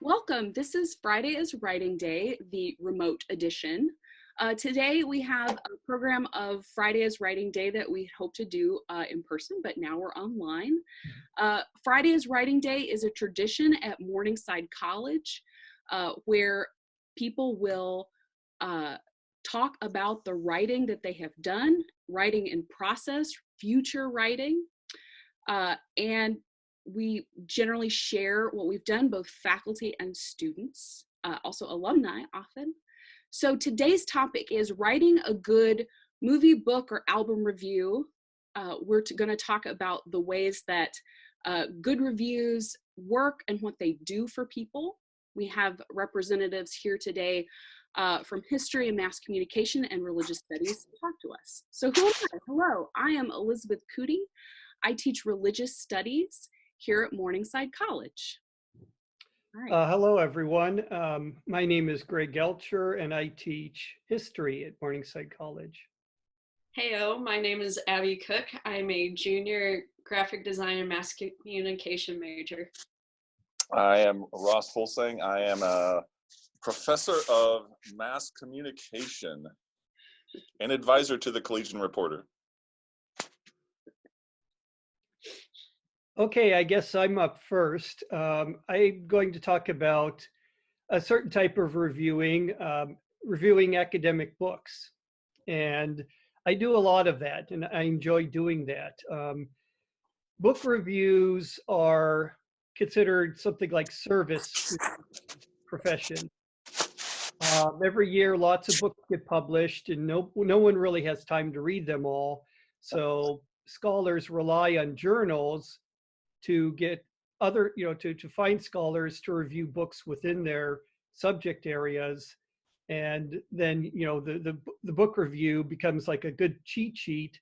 Welcome. This is Friday is Writing Day, the remote edition. Today we have a program of Friday is Writing Day that we hope to do in person, but now we're online. Friday is Writing Day is a tradition at Morningside College where people will talk about the writing that they have done, writing in process, future writing, and we generally share what we've done, both faculty and students, also alumni often. So today's topic is writing a good movie, book, or album review. We're going to talk about the ways that good reviews work and what they do for people. We have representatives here today from history and mass communication and religious studies to talk to us. So who am I? Hello, I am Elizabeth Coody. I teach religious studies here at Morningside College. All right. Hello, everyone. My name is Guelcher, and I teach history at Morningside College. Heyo, my name is Abby Koch. I'm a junior graphic design and mass communication major. I am Ross Fuglsang. I am a professor of mass communication and advisor to the Collegian Reporter. Okay, I guess I'm up first. I'm going to talk about a certain type of reviewing academic books. And I do a lot of that, and I enjoy doing that. Book reviews are considered something like service profession. Every year, lots of books get published, and no one really has time to read them all. So scholars rely on journals to get other, to find scholars to review books within their subject areas. And then, the book review becomes like a good cheat sheet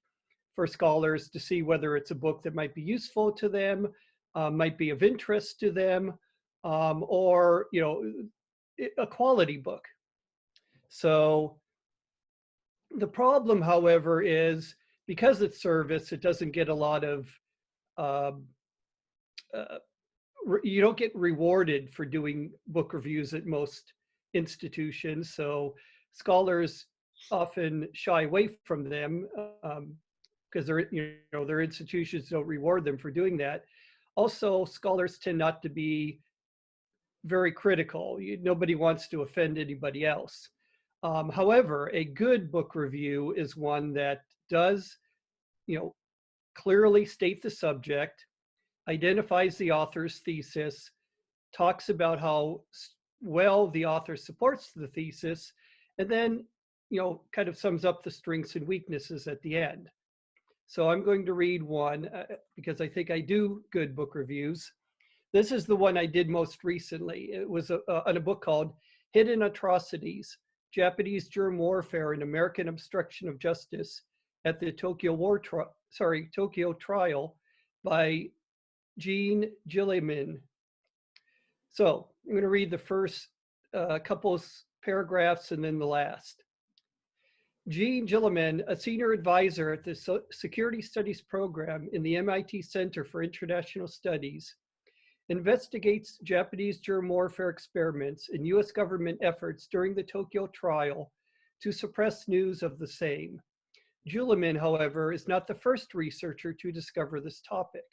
for scholars to see whether it's a book that might be useful to them, might be of interest to them, or, a quality book. So the problem, however, is because it's service, it doesn't get a lot of, you don't get rewarded for doing book reviews at most institutions. So scholars often shy away from them because their institutions don't reward them for doing that. Also, scholars tend not to be very critical. Nobody wants to offend anybody else. However, a good book review is one that does, clearly state the subject, identifies the author's thesis, talks about how well the author supports the thesis, and then, kind of sums up the strengths and weaknesses at the end. So I'm going to read one because I think I do good book reviews. This is the one I did most recently. It was on a book called Hidden Atrocities, Japanese Germ Warfare and American Obstruction of Justice at the Tokyo Trial by Jean Gilliman. So I'm going to read the first couple of paragraphs and then the last. Jean Gilliman, a senior advisor at the Security Studies program in the MIT Center for International Studies, investigates Japanese germ warfare experiments and US government efforts during the Tokyo trial to suppress news of the same. Gilliman, however, is not the first researcher to discover this topic.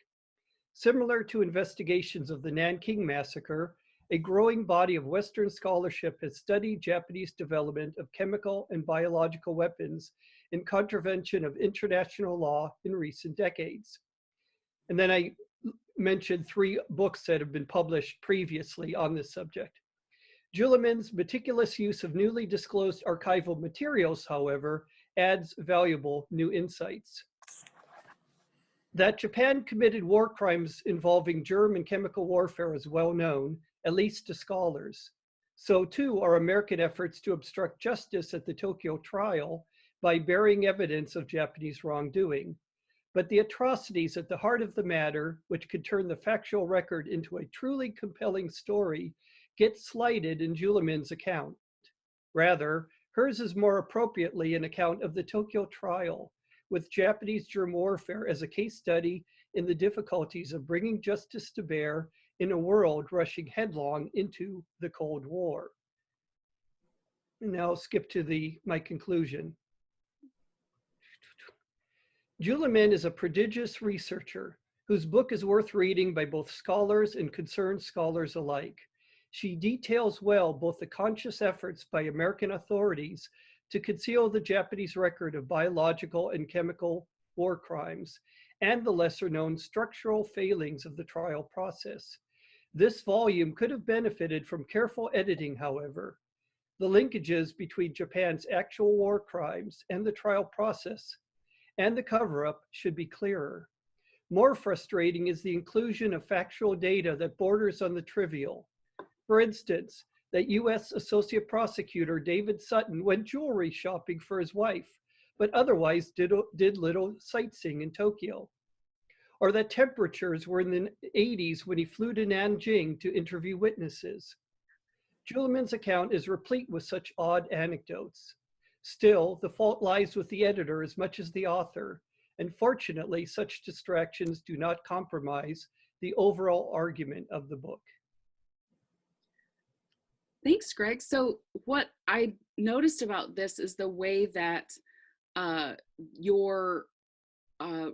Similar to investigations of the Nanking massacre, a growing body of Western scholarship has studied Japanese development of chemical and biological weapons in contravention of international law in recent decades. And then I mentioned 3 books that have been published previously on this subject. Gilliman's meticulous use of newly disclosed archival materials, however, adds valuable new insights. That Japan committed war crimes involving germ and chemical warfare is well known, at least to scholars. So too are American efforts to obstruct justice at the Tokyo trial by burying evidence of Japanese wrongdoing. But the atrocities at the heart of the matter, which could turn the factual record into a truly compelling story, get slighted in Gilliman's account. Rather, hers is more appropriately an account of the Tokyo trial, with Japanese germ warfare as a case study in the difficulties of bringing justice to bear in a world rushing headlong into the Cold War. And now I'll skip to my conclusion. Juliman is a prodigious researcher whose book is worth reading by both scholars and concerned scholars alike. She details well both the conscious efforts by American authorities to conceal the Japanese record of biological and chemical war crimes and the lesser-known structural failings of the trial process. This volume could have benefited from careful editing, however. The linkages between Japan's actual war crimes and the trial process and the cover-up should be clearer. More frustrating is the inclusion of factual data that borders on the trivial. For instance, that US Associate Prosecutor David Sutton went jewelry shopping for his wife, but otherwise did little sightseeing in Tokyo. Or that temperatures were in the 80s when he flew to Nanjing to interview witnesses. Juliman's account is replete with such odd anecdotes. Still, the fault lies with the editor as much as the author, and fortunately, such distractions do not compromise the overall argument of the book. Thanks, Greg. So what I noticed about this is the way that your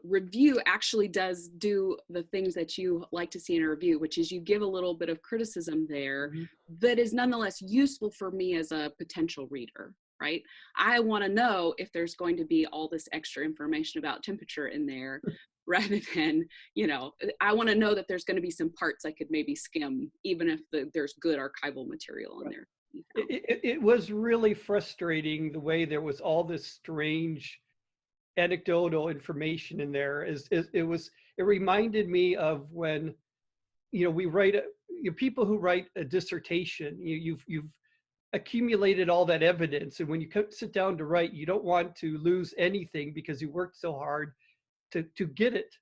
review actually does do the things that you like to see in a review, which is you give a little bit of criticism there that is nonetheless useful for me as a potential reader, right? I want to know if there's going to be all this extra information about temperature in there rather than, you know, I want to know that there's going to be some parts I could maybe skim, even if there's good archival material in there. It was really frustrating the way there was all this strange anecdotal information in there. It reminded me of when, you know, we write people who write a dissertation, you've accumulated all that evidence, and when you sit down to write, you don't want to lose anything because you worked so hard to get it.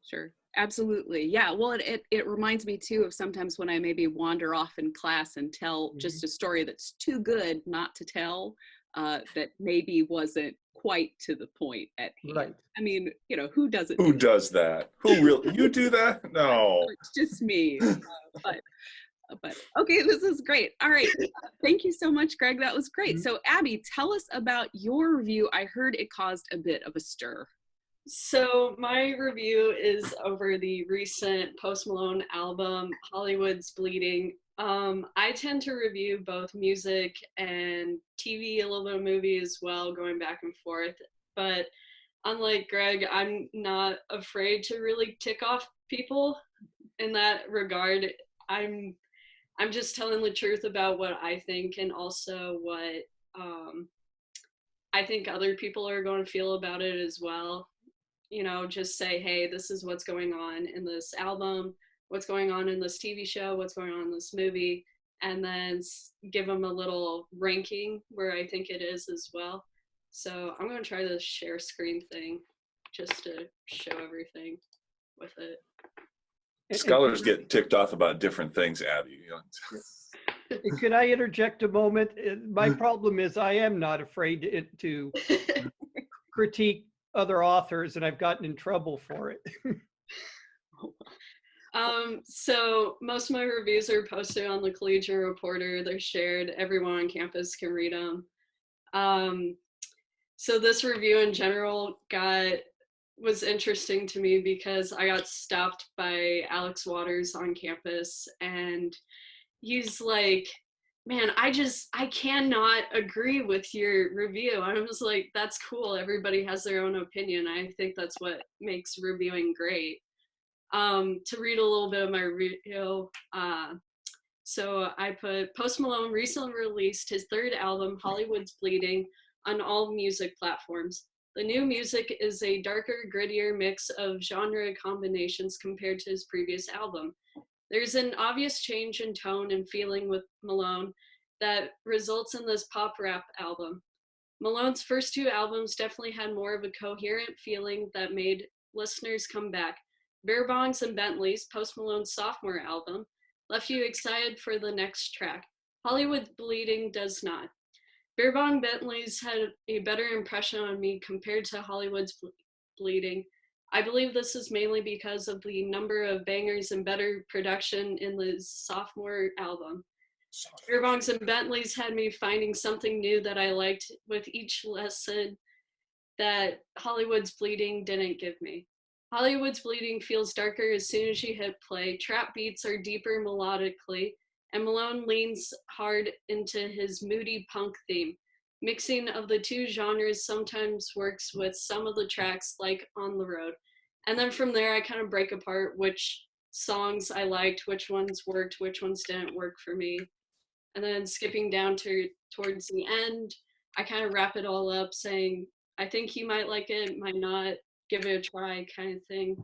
Sure, absolutely. Yeah, well, it reminds me too of sometimes when I maybe wander off in class and tell just a story that's too good not to tell, that maybe wasn't quite to the point at hand. Right. I mean, you know, who doesn't? Who does that? Who really? You do that? No. It's just me. But okay, this is great. All right, thank you so much, Greg. That was great. So Abby, tell us about your review. I heard it caused a bit of a stir. So my review is over the recent Post Malone album, Hollywood's Bleeding. I tend to review both music and TV, a little bit of movie as well, going back and forth. But unlike Greg, I'm not afraid to really tick off people in that regard. I'm just telling the truth about what I think, and also what I think other people are going to feel about it as well. You know, just say, hey, this is what's going on in this album, what's going on in this TV show, what's going on in this movie, and then give them a little ranking where I think it is as well. So I'm going to try the share screen thing just to show everything with it. Scholars get ticked off about different things, Abby. Could I interject a moment? My problem is I am not afraid to critique other authors, and I've gotten in trouble for it. So most of my reviews are posted on the Collegian Reporter. They're shared. Everyone on campus can read them. So this review in general was interesting to me because I got stopped by Alex Waters on campus, and he's like, man, I cannot agree with your review. I was like, that's cool. Everybody has their own opinion. I think that's what makes reviewing great. To read a little bit of my review, so I put, Post Malone recently released his third album, Hollywood's Bleeding, on all music platforms. The new music is a darker, grittier mix of genre combinations compared to his previous album. There's an obvious change in tone and feeling with Malone that results in this pop rap album. Malone's first two albums definitely had more of a coherent feeling that made listeners come back. Beer Bongs and Bentleys, Post Malone's sophomore album, left you excited for the next track. Hollywood Bleeding does not. Beer Bong Bentleys had a better impression on me compared to Hollywood's Bleeding. I believe this is mainly because of the number of bangers and better production in the sophomore album. Earbongs and Bentleys had me finding something new that I liked with each lesson that Hollywood's Bleeding didn't give me. Hollywood's Bleeding feels darker as soon as you hit play. Trap beats are deeper melodically, and Malone leans hard into his moody punk theme. Mixing of the two genres sometimes works with some of the tracks, like On the Road. And then from there, I kind of break apart which songs I liked, which ones worked, which ones didn't work for me. And then skipping down towards the end, I kind of wrap it all up saying, I think you might like it, might not, give it a try kind of thing.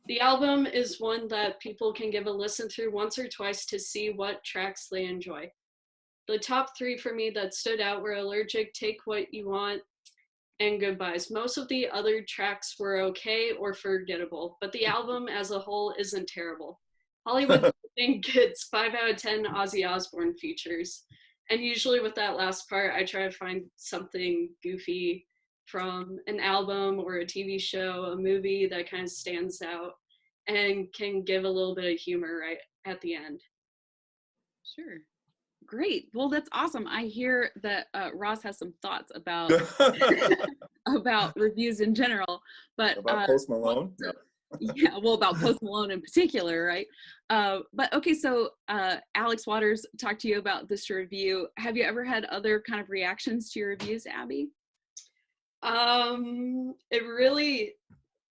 The album is one that people can give a listen through once or twice to see what tracks they enjoy. The top 3 for me that stood out were Allergic, Take What You Want, and Goodbyes. Most of the other tracks were okay or forgettable, but the album as a whole isn't terrible. Hollywood gets 5 out of 10 Ozzy Osbourne features. And usually with that last part, I try to find something goofy from an album or a TV show, a movie that kind of stands out and can give a little bit of humor right at the end. Sure. Great. Well, that's awesome. I hear that Ross has some thoughts about about reviews in general, but About Post Malone. Yeah, well, about Post Malone in particular, right? But okay, so Alex Waters talked to you about this review. Have you ever had other kind of reactions to your reviews, Abby? It really,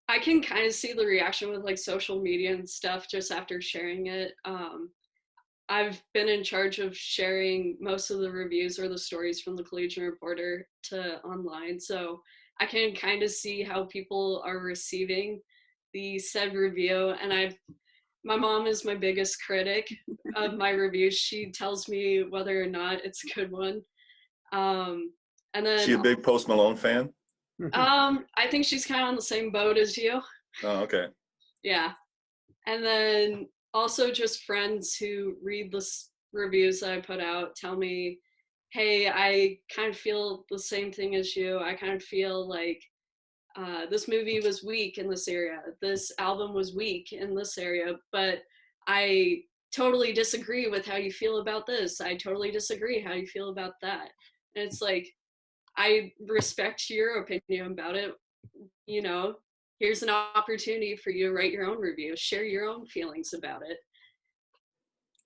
I can kind of see the reaction with like social media and stuff just after sharing it. I've been in charge of sharing most of the reviews or the stories from the Collegian Reporter to online, so I can kind of see how people are receiving the said review. And my mom is my biggest critic of my reviews. She tells me whether or not it's a good one. And then She a big Post Malone fan? I think she's kind of on the same boat as you. Oh, okay. Yeah. And then also just friends who read the reviews that I put out tell me, hey, I kind of feel the same thing as you. I kind of feel like this movie was weak in this area. This album was weak in this area, but I totally disagree with how you feel about this. I totally disagree how you feel about that. And it's like, I respect your opinion about it. You know, here's an opportunity for you to write your own review, share your own feelings about it.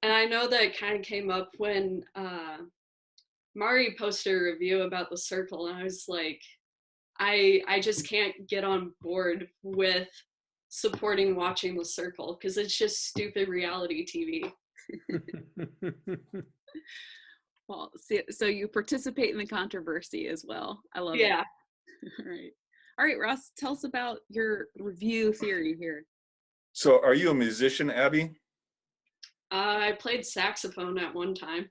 And I know that it kind of came up when Mari posted a review about The Circle, and I was like, I just can't get on board with supporting watching The Circle because it's just stupid reality TV. Well, so you participate in the controversy as well. I love it. Yeah. All right, Ross, tell us about your review theory here. So are you a musician, Abby? I played saxophone at one time.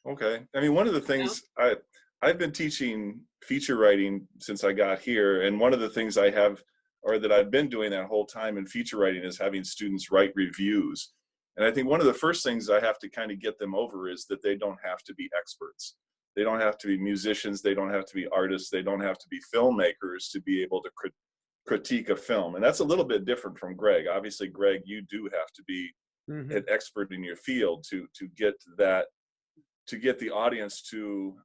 Okay. I mean, one of the things I've been teaching feature writing since I got here, and one of the things that I've been doing that whole time in feature writing is having students write reviews. And I think one of the first things I have to kind of get them over is that they don't have to be experts. They don't have to be musicians. They don't have to be artists. They don't have to be filmmakers to be able to critique a film. And that's a little bit different from Greg. Obviously, Greg, you do have to be an expert in your field to get the audience to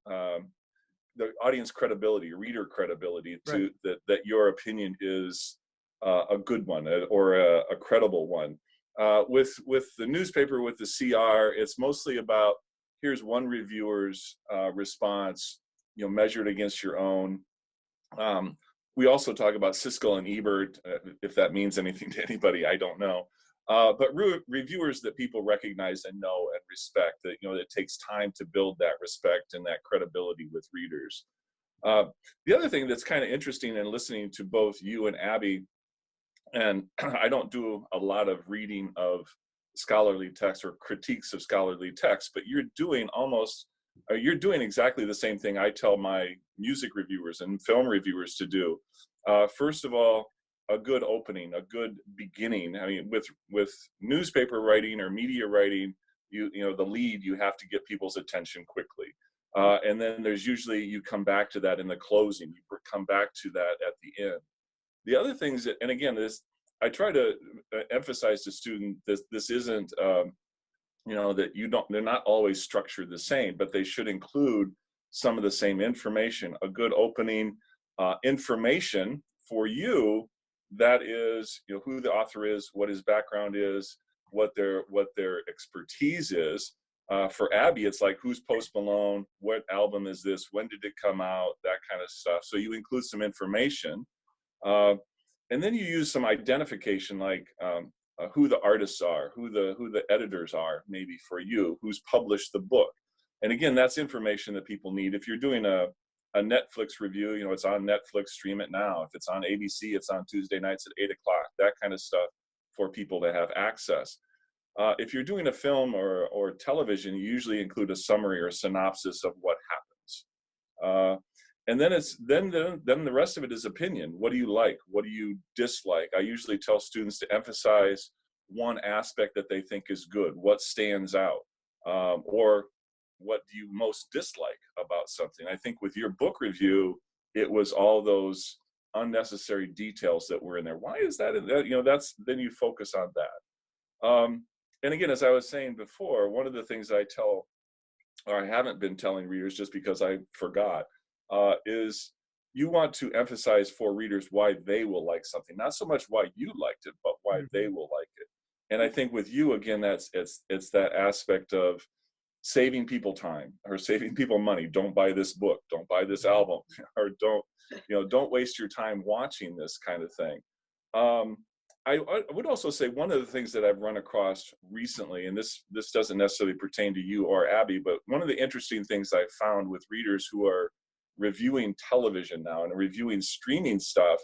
the audience credibility, reader credibility, to that your opinion is a good one or a credible one. With the newspaper, with the CR, it's mostly about here's one reviewer's response, measured against your own. We also talk about Siskel and Ebert, if that means anything to anybody, I don't know. But reviewers that people recognize and know and respect, that it takes time to build that respect and that credibility with readers. The other thing that's kind of interesting in listening to both you and Abby, and I don't do a lot of reading of scholarly text or critiques of scholarly text, but you're doing exactly the same thing I tell my music reviewers and film reviewers to do. First of all, a good opening, a good beginning. I mean, with newspaper writing or media writing, the lead, you have to get people's attention quickly. And then there's usually, you come back to that in the closing, you come back to that at the end. The other things that, and again, this, I try to emphasize to students this isn't, that they're not always structured the same, but they should include some of the same information. A good opening information for you, that is, who the author is, what his background is, what their expertise is. For Abby, it's like, who's Post Malone, what album is this, when did it come out, that kind of stuff. So you include some information, and then you use some identification, like who the artists are, who the editors are, maybe for you, who's published the book. And again, that's information that people need. If you're doing a Netflix review, it's on Netflix, stream it now. If it's on ABC, it's on Tuesday nights at 8 o'clock, that kind of stuff for people to have access. If you're doing a film or television, you usually include a summary or a synopsis of what happens. And then then the rest of it is opinion. What do you like? What do you dislike? I usually tell students to emphasize one aspect that they think is good, what stands out, or what do you most dislike about something. I think with your book review, it was all those unnecessary details that were in there. Why is that? Then you focus on that. And again, as I was saying before, one of the things I tell, or I haven't been telling readers just because I forgot, is you want to emphasize for readers why they will like something, not so much why you liked it, but why they will like it. And I think with you, again, it's that aspect of saving people time or saving people money. Don't buy this book, don't buy this album, or don't waste your time watching this kind of thing. I would also say one of the things that I've run across recently, and this doesn't necessarily pertain to you or Abby, but one of the interesting things I've found with readers who are reviewing television now and reviewing streaming stuff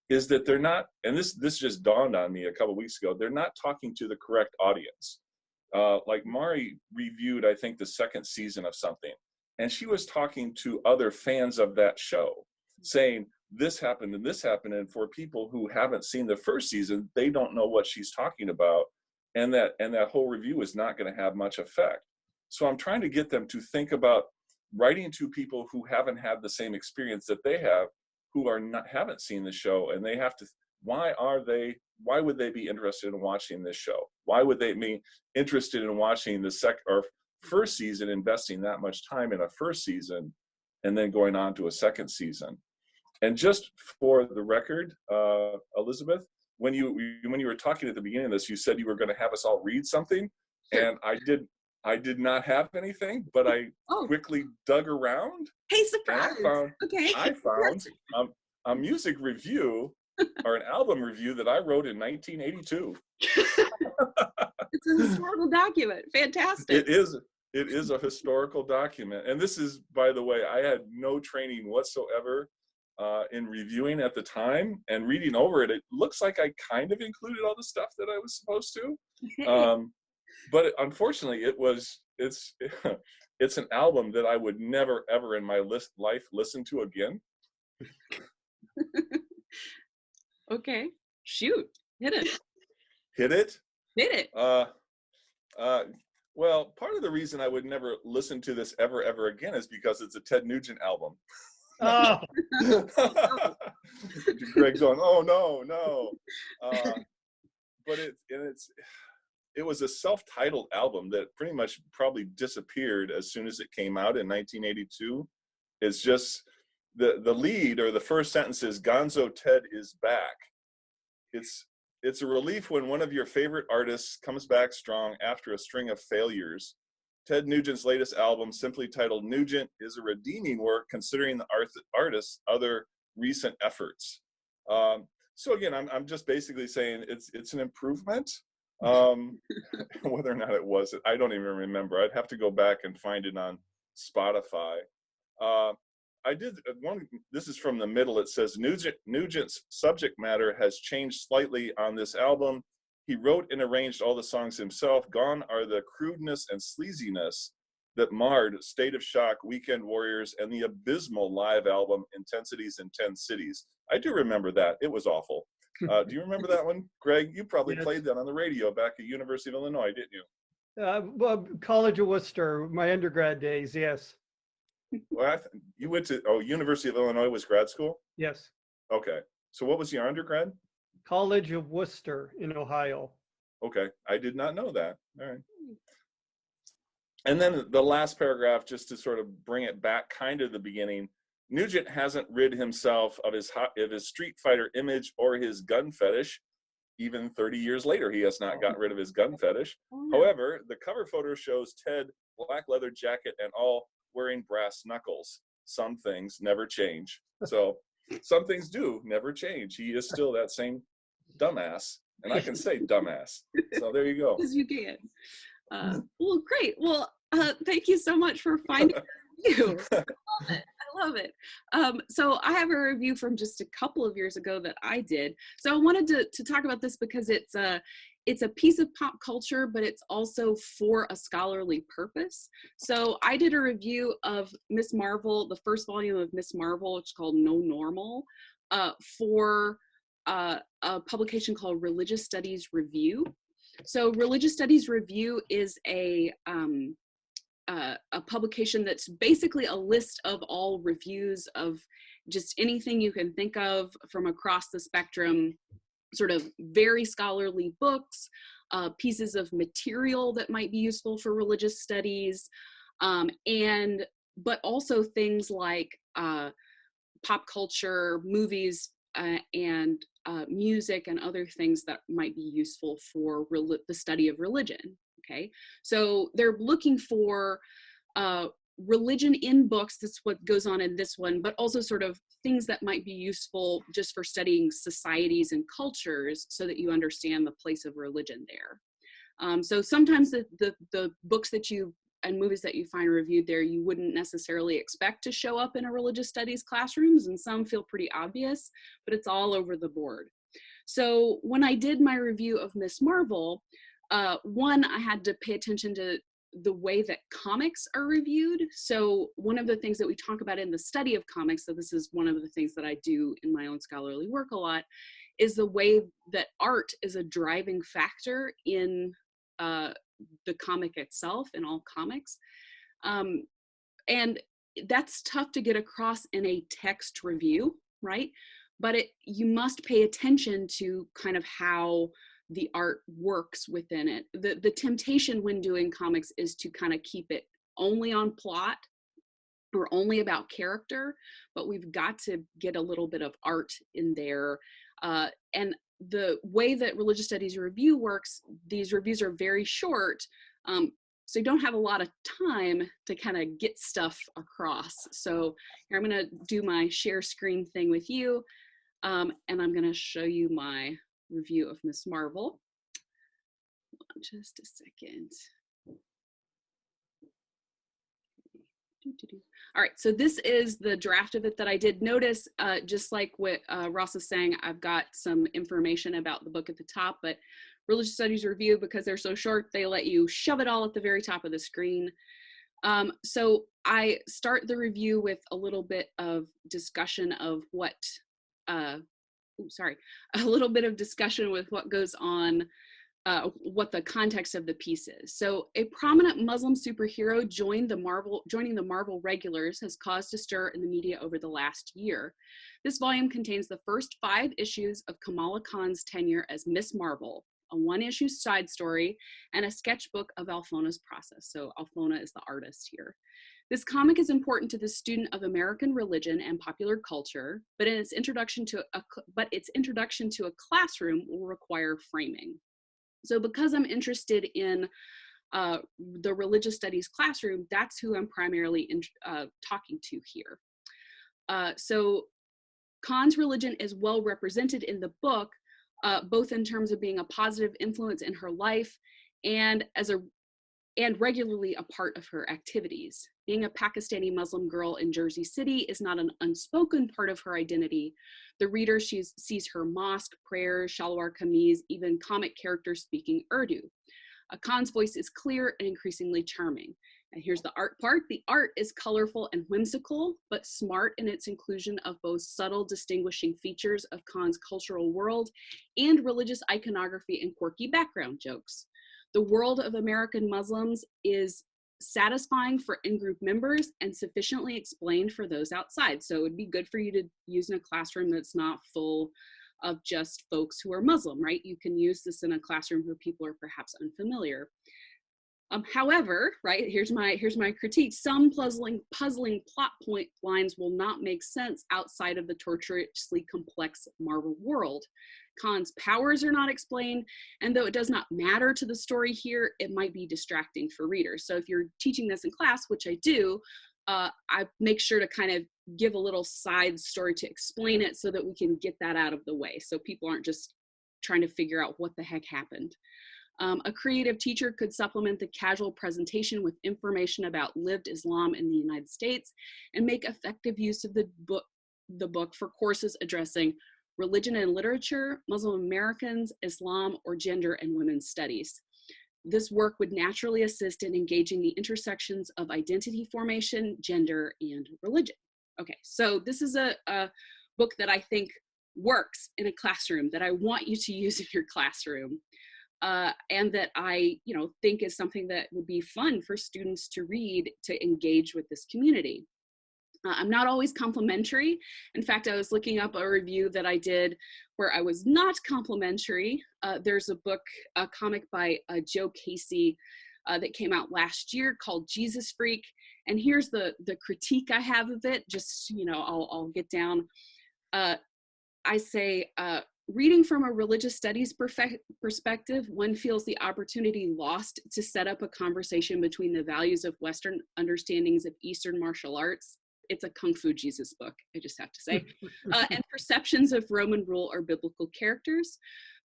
is that they're not, and this just dawned on me a couple of weeks ago, they're not talking to the correct audience. Like Mari reviewed, I think, the second season of something, and she was talking to other fans of that show, saying, this happened and this happened. And for people who haven't seen the first season, they don't know what she's talking about. And that whole review is not going to have much effect. So I'm trying to get them to think about writing to people who haven't had the same experience that they have, who haven't seen the show, and they have to, why would they be interested in watching this show? Why would they be interested in watching the first season, investing that much time in a first season, and then going on to a second season? And just for the record, Elizabeth, when you were talking at the beginning of this, you said you were going to have us all read something, and I did not have anything, but I quickly dug around. Hey, surprise! I found a music review or an album review that I wrote in 1982. It's a historical document. Fantastic. It is a historical document, and this is, by the way, I had no training whatsoever in reviewing at the time, and reading over it, it looks like I kind of included all the stuff that I was supposed to. But unfortunately, it's an album that I would never, ever in my life listen to again. Okay, shoot, hit it. Hit it? Hit it. Well, part of the reason I would never listen to this ever again is because it's a Ted Nugent album. Oh. Greg going, oh no. But it was a self-titled album that pretty much probably disappeared as soon as it came out in 1982. It's just the lead, or the first sentence, is Gonzo Ted is back. It's a relief when one of your favorite artists comes back strong after a string of failures. Ted Nugent's latest album, simply titled Nugent, is a redeeming work considering the artist's other recent efforts. So again, I'm just basically saying it's an improvement. Whether or not it was, I don't even remember. I'd have to go back and find it on Spotify. I did one. This is from the middle. It says Nugent's subject matter has changed slightly on this album. He wrote and arranged all the songs himself. Gone are the crudeness and sleaziness that marred State of Shock, Weekend Warriors, and the abysmal live album Intensities in 10 Cities. I do remember that. It was awful. Do you remember that one, Greg? You probably played that on the radio back at University of Illinois, didn't you? Well, College of Worcester, my undergrad days, yes. Well, you went to University of Illinois was grad school? Yes. Okay. So what was your undergrad? College of Worcester in Ohio. Okay, I did not know that. All right. And then the last paragraph, just to sort of bring it back kind of the beginning, Nugent hasn't rid himself of his Street Fighter image or his gun fetish. Even 30 years later, he has not gotten rid of his gun fetish. However, the cover photo shows Ted, black leather jacket and all, wearing brass knuckles. Some things never change. So some things do never change. He is still that same dumbass. And I can say dumbass. So there you go. As you can. Well, great. Well, thank you so much for finding a review. I love it. So I have a review from just a couple of years ago that I did. So I wanted to talk about this because it's a piece of pop culture, but it's also for a scholarly purpose. So I did a review of Miss Marvel, the first volume of Miss Marvel, which is called No Normal, for a publication called Religious Studies Review. So Religious Studies Review is a publication that's basically a list of all reviews of just anything you can think of from across the spectrum, sort of very scholarly books, pieces of material that might be useful for religious studies, but also things like pop culture, movies, and music and other things that might be useful for the study of religion. Okay, so they're looking for religion in books. That's what goes on in this one, but also sort of things that might be useful just for studying societies and cultures so that you understand the place of religion there. So sometimes the books that you and movies that you find reviewed there, you wouldn't necessarily expect to show up in a religious studies classrooms, and some feel pretty obvious, but it's all over the board. So when I did my review of Miss Marvel, one, I had to pay attention to the way that comics are reviewed. So one of the things that we talk about in the study of comics, so this is one of the things that I do in my own scholarly work a lot, is the way that art is a driving factor in the comic itself, in all comics. And that's tough to get across in a text review, right? But you must pay attention to kind of how the art works within it. The temptation when doing comics is to kind of keep it only on plot or only about character, but we've got to get a little bit of art in there. And the way that Religious Studies Review works, these reviews are very short, so you don't have a lot of time to kind of get stuff across. So here I'm gonna do my share screen thing with you, and I'm gonna show you my review of Miss Marvel. Hold on just a second. All right, so this is the draft of it that I did. Notice, just like what Ross is saying, I've got some information about the book at the top, but Religious Studies Review, because they're so short, they let you shove it all at the very top of the screen. So I start the review with a little bit of discussion of what, a little bit of discussion with what goes on, what the context of the piece is. So a prominent Muslim superhero joining the Marvel regulars has caused a stir in the media over the last year. This volume contains the first 5 issues of Kamala Khan's tenure as Miss Marvel, a 1-issue side story, and a sketchbook of Alphona's process. So Alphona is the artist here. This comic is important to the student of American religion and popular culture, but its introduction to a classroom will require framing. So because I'm interested in the religious studies classroom, that's who I'm primarily talking to here. So Khan's religion is well represented in the book, both in terms of being a positive influence in her life and regularly a part of her activities. Being a Pakistani Muslim girl in Jersey City is not an unspoken part of her identity. The reader sees her mosque, prayers, shalwar kameez, even comic characters speaking Urdu. Khan's voice is clear and increasingly charming. And here's the art part. The art is colorful and whimsical, but smart in its inclusion of both subtle distinguishing features of Khan's cultural world and religious iconography and quirky background jokes. The world of American Muslims is satisfying for in-group members and sufficiently explained for those outside. So it would be good for you to use in a classroom that's not full of just folks who are Muslim, right? You can use this in a classroom where people are perhaps unfamiliar. However, right, here's my critique. Some puzzling plot point lines will not make sense outside of the tortuously complex Marvel world. Khan's powers are not explained, and though it does not matter to the story here, it might be distracting for readers. So if you're teaching this in class, which I do, I make sure to kind of give a little side story to explain it so that we can get that out of the way, so people aren't just trying to figure out what the heck happened. A creative teacher could supplement the casual presentation with information about lived Islam in the United States and make effective use of the book for courses addressing religion and literature, Muslim Americans, Islam, or gender and women's studies. This work would naturally assist in engaging the intersections of identity formation, gender, and religion. Okay, so this is a book that I think works in a classroom, that I want you to use in your classroom. And that I, think is something that would be fun for students to read to engage with this community. I'm not always complimentary. In fact, I was looking up a review that I did where I was not complimentary. There's a comic by Joe Casey that came out last year called Jesus Freak. And here's the critique I have of it. Just, I'll get down. I say, reading from a religious studies perspective, one feels the opportunity lost to set up a conversation between the values of Western understandings of Eastern martial arts. It's a Kung Fu Jesus book, I just have to say, and perceptions of Roman rule or biblical characters.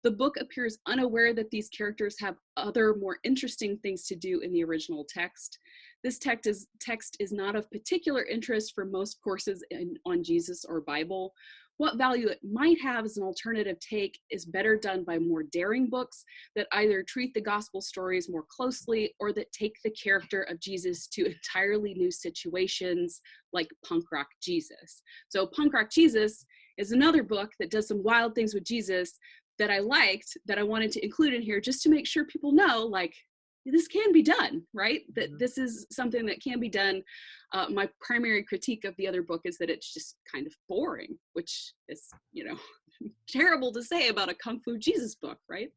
The book appears unaware that these characters have other more interesting things to do in the original text. This text is not of particular interest for most courses on Jesus or Bible. What value it might have as an alternative take is better done by more daring books that either treat the gospel stories more closely or that take the character of Jesus to entirely new situations, like Punk Rock Jesus. So Punk Rock Jesus is another book that does some wild things with Jesus that I liked, that I wanted to include in here just to make sure people know, like, this can be done, right? That this is something that can be done. My primary critique of the other book is that it's just kind of boring, which is, terrible to say about a Kung Fu Jesus book, right?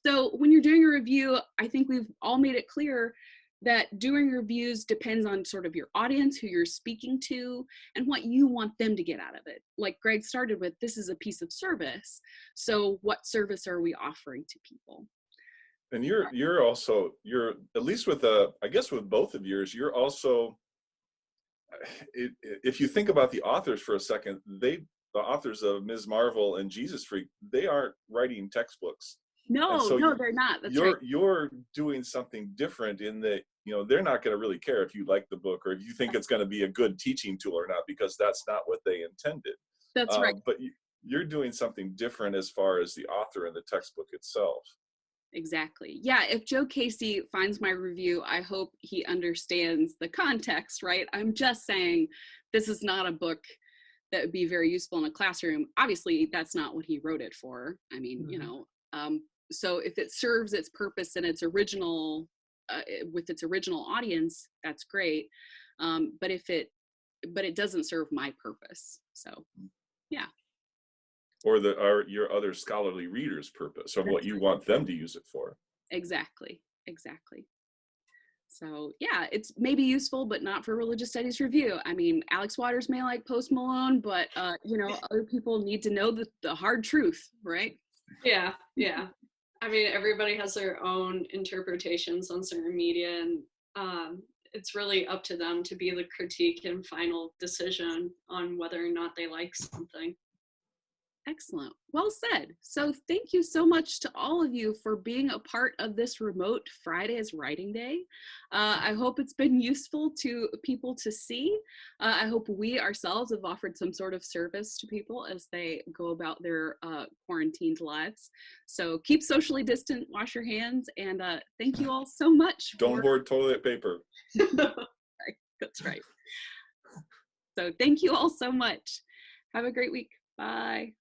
So when you're doing a review, I think we've all made it clear that doing reviews depends on sort of your audience, who you're speaking to, and what you want them to get out of it. Like Greg started with, this is a piece of service. So what service are we offering to people? And you're also, at least with I guess with both of yours, you're also, if you think about the authors for a second, the authors of Ms. Marvel and Jesus Freak, they aren't writing textbooks. No, they're not. That's right. You're doing something different in that, they're not going to really care if you like the book or if you think it's going to be a good teaching tool or not, because that's not what they intended. That's right. But you're doing something different as far as the author and the textbook itself. Exactly. Yeah, if Joe Casey finds my review, I hope he understands the context, right? I'm just saying this is not a book that would be very useful in a classroom. Obviously, that's not what he wrote it for. I mean, so if it serves its purpose and its original, with its original audience, that's great. But it doesn't serve my purpose. So, yeah. Or your other scholarly readers' purpose, or what you want them to use it for. Exactly. So yeah, it's maybe useful, but not for religious studies review. I mean, Alex Waters may like Post Malone, but other people need to know the hard truth, right? Yeah. I mean, everybody has their own interpretations on certain media, and it's really up to them to be the critique and final decision on whether or not they like something. Excellent. Well said. So thank you so much to all of you for being a part of this remote Fridays Writing Day. I hope it's been useful to people to see. I hope we ourselves have offered some sort of service to people as they go about their quarantined lives. So keep socially distant, wash your hands, and thank you all so much. Don't hoard toilet paper. That's right. So thank you all so much. Have a great week. Bye.